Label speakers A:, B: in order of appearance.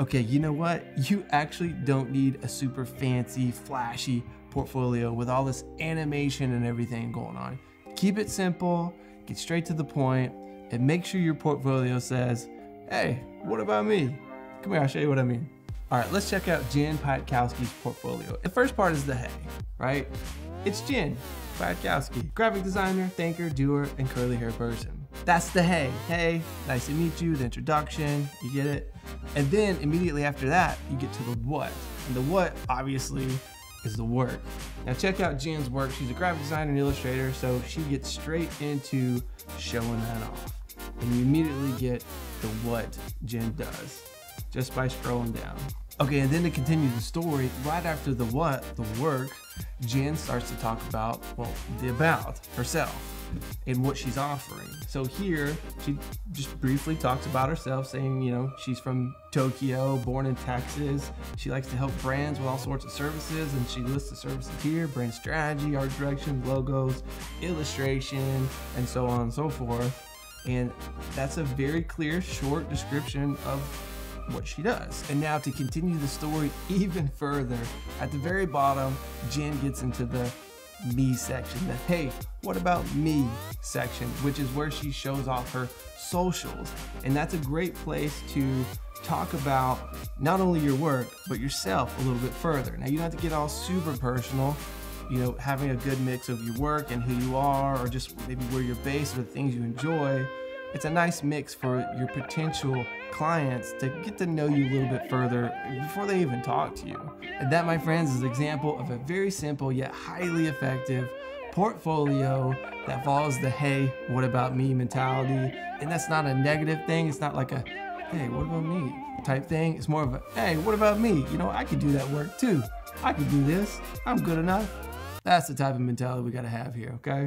A: Okay, you know what? You actually don't need a super fancy, flashy portfolio with all this animation and everything going on. Keep it simple, get straight to the point, and make sure your portfolio says, hey, what about me? Come here, I'll show you what I mean. All right, let's check out Jen Pietkowski's portfolio. The first part is the hey, right? It's Jen Pietkowski, graphic designer, thinker, doer, and curly hair person. That's the hey. Hey, nice to meet you, the introduction, you get it? And then immediately after that, you get to the what. And the what, obviously, is the work. Now check out Jen's work. She's a graphic designer and illustrator, so she gets straight into showing that off. And you immediately get the what Jen does just by scrolling down. Okay, and then to continue the story, right after the what, the work, Jen starts to talk about, well, the about herself and what she's offering. So here, she just briefly talks about herself, saying, you know, she's from Tokyo, born in Texas. She likes to help brands with all sorts of services, and she lists the services here: brand strategy, art direction, logos, illustration, and so on and so forth. And that's a very clear, short description of what she does. And now to continue the story even further, at the very bottom, Jen gets into the me section, the hey, what about me section, which is where she shows off her socials. And that's a great place to talk about not only your work, but yourself a little bit further. Now, you don't have to get all super personal, you know, having a good mix of your work and who you are, or just maybe where you're based or the things you enjoy. It's a nice mix for your potential clients to get to know you a little bit further before they even talk to you. And that, my friends, is an example of a very simple yet highly effective portfolio that follows the hey, what about me mentality. And that's not a negative thing. It's not like a hey, what about me type thing. It's more of a hey, what about me? You know, I could do that work too. I could do this. I'm good enough. That's the type of mentality we got to have here, okay?